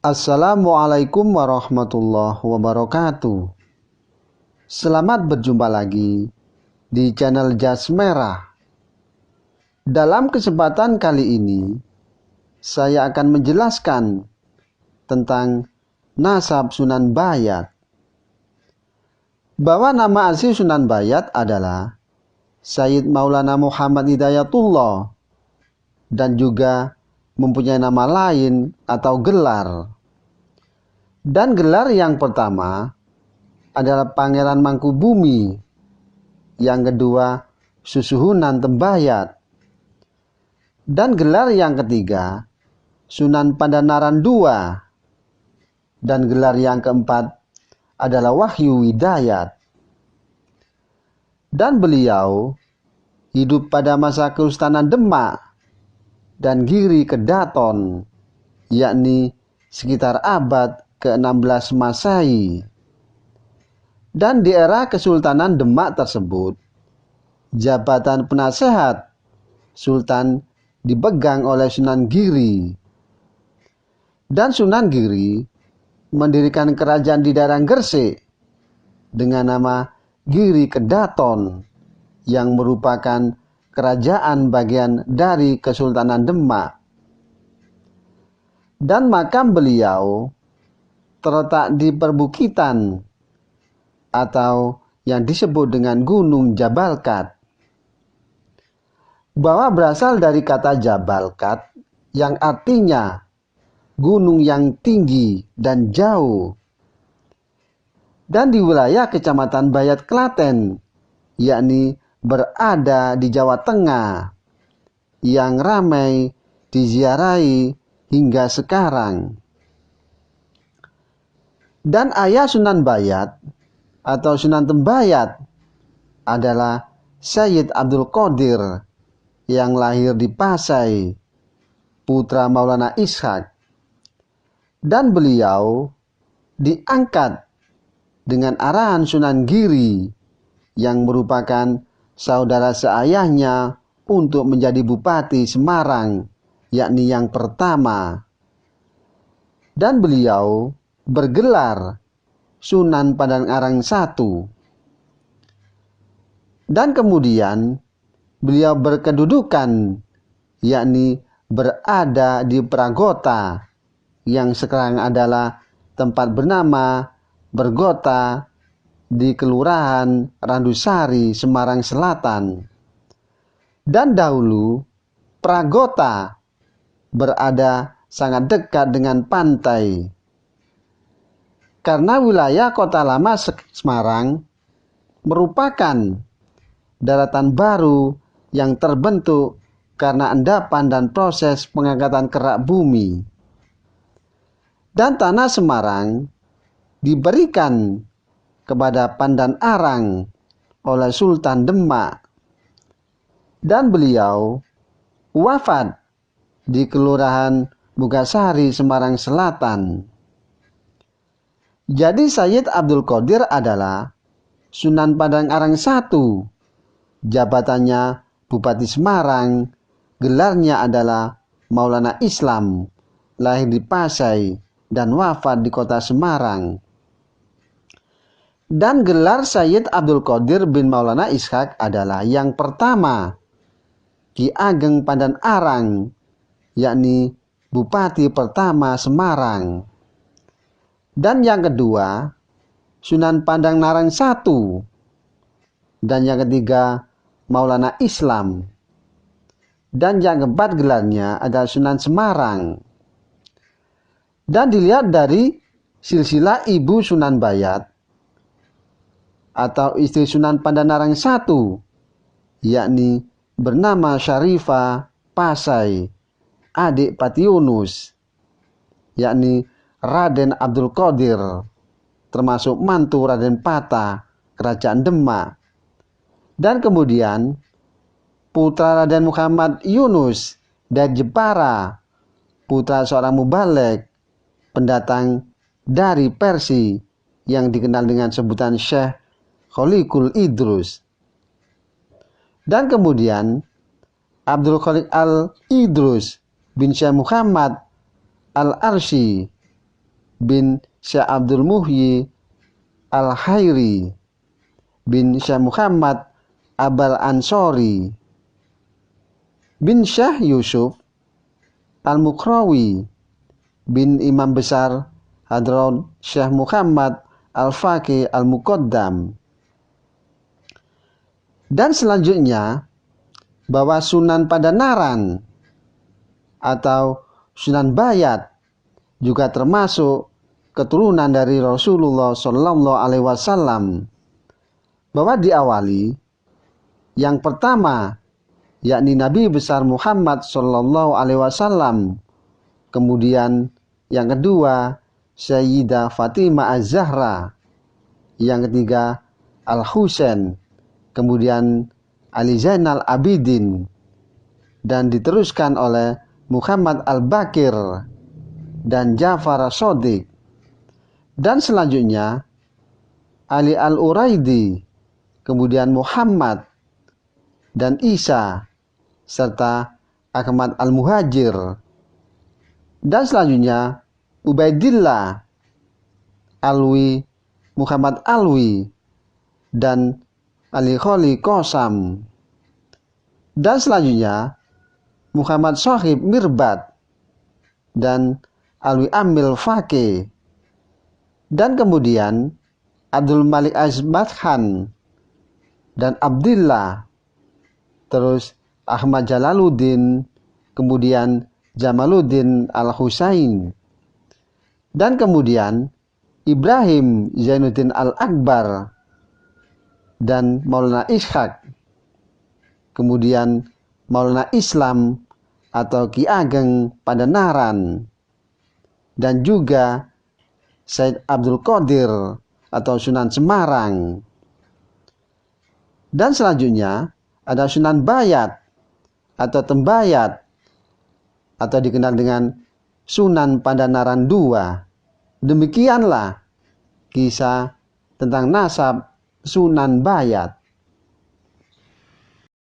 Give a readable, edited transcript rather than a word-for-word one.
Assalamualaikum warahmatullahi wabarakatuh. Selamat berjumpa lagi di channel Jas Merah. Dalam kesempatan kali ini, saya akan menjelaskan tentang nasab Sunan Bayat. Bahwa nama asli Sunan Bayat adalah Sayyid Maulana Muhammad Hidayatullah dan juga mempunyai nama lain atau gelar. Dan gelar yang pertama adalah Pangeran Mangkubumi, yang kedua Susuhunan Tembayat, dan gelar yang ketiga Sunan Pandanaran II, dan gelar yang keempat adalah Wahyu Hidayat. Dan beliau hidup pada masa Kesultanan Demak dan Giri Kedaton, yakni sekitar abad ke-16 Masehi. Dan di era Kesultanan Demak tersebut, jabatan penasehat Sultan dipegang oleh Sunan Giri. Dan Sunan Giri mendirikan kerajaan di daerah Gresik dengan nama Giri Kedaton, yang merupakan kerajaan bagian dari Kesultanan Demak. Dan makam beliau terletak di perbukitan atau yang disebut dengan Gunung Jabalkat. Bahwa berasal dari kata Jabalkat yang artinya gunung yang tinggi dan jauh. Dan di wilayah Kecamatan Bayat Klaten, yakni berada di Jawa Tengah, yang ramai diziarahi hingga sekarang. Dan ayah Sunan Bayat atau Sunan Tembayat adalah Sayyid Abdul Qadir, yang lahir di Pasai, putra Maulana Ishak. Dan beliau diangkat dengan arahan Sunan Giri, yang merupakan saudara seayahnya, untuk menjadi Bupati Semarang, yakni yang pertama. Dan beliau bergelar Sunan Padang Arang I. Dan kemudian beliau berkedudukan, yakni berada di Pragota, yang sekarang adalah tempat bernama Bergota di Kelurahan Randusari, Semarang Selatan. Dan dahulu Pragota berada sangat dekat dengan pantai, karena wilayah Kota Lama Semarang merupakan daratan baru yang terbentuk karena endapan dan proses pengangkatan kerak bumi. Dan tanah Semarang diberikan kepada Pandan Arang oleh Sultan Demak. Dan beliau wafat di Kelurahan Mugasari, Semarang Selatan. Jadi Sayyid Abdul Qadir adalah Sunan Padang Arang I. Jabatannya Bupati Semarang, gelarnya adalah Maulana Islam, lahir di Pasai dan wafat di kota Semarang. Dan gelar Sayyid Abdul Qadir bin Maulana Ishak adalah yang pertama Ki Ageng Pandan Arang, yakni Bupati pertama Semarang. Dan yang kedua Sunan Pandang Narang I. Dan yang ketiga Maulana Islam. Dan yang keempat gelarnya adalah Sunan Semarang. Dan dilihat dari silsilah ibu Sunan Bayat atau istri Sunan Pandanarang I, yakni bernama Syarifah Pasai, adik Pati Yunus, yakni Raden Abdul Qadir, termasuk mantu Raden Patah, Kerajaan Demak. Dan kemudian putra Raden Muhammad Yunus dari Jepara, putra seorang mubalek, pendatang dari Persia, yang dikenal dengan sebutan Syekh Kholikul Idrus. Dan kemudian Abdul Khalik Al-Idrus bin Syekh Muhammad Al-Arsy bin Syekh Abdul Muhyi Al-Khairi bin Syekh Muhammad Abal Ansori bin Syekh Yusuf Al-Mukrawi bin Imam Besar Hadrat Syekh Muhammad Al-Faqih Al-Muqaddam. Dan selanjutnya, bahwa Sunan Pandanaran atau Sunan Bayat juga termasuk keturunan dari Rasulullah Shallallahu Alaihi Wasallam. Bahwa diawali yang pertama yakni Nabi besar Muhammad Shallallahu Alaihi Wasallam, kemudian yang kedua Sayyidah Fatimah Az-Zahra, yang ketiga Al-Husain, kemudian Ali Zainal Abidin, dan diteruskan oleh Muhammad Al-Bakir dan Ja'far Shadiq, dan selanjutnya Ali Al-Uraidi, kemudian Muhammad dan Isa, serta Ahmad Al-Muhajir, dan selanjutnya Ubaidillah Alwi, Muhammad Alwi, dan Ali Kholi Qasam, dan selanjutnya Muhammad Sohib Mirbat dan Alwi Amil Faqih, dan kemudian Abdul Malik Azmat Khan dan Abdillah, terus Ahmad Jalaluddin, kemudian Jamaluddin Al-Husain, dan kemudian Ibrahim Zainuddin Al-Akbar dan Maulana Ishaq, kemudian Maulana Islam atau Ki Ageng Pandanaran, dan juga Said Abdul Qadir atau Sunan Semarang. Dan selanjutnya ada Sunan Bayat atau Tembayat atau dikenal dengan Sunan Pandanaran II. Demikianlah kisah tentang nasab Sunan Bayat.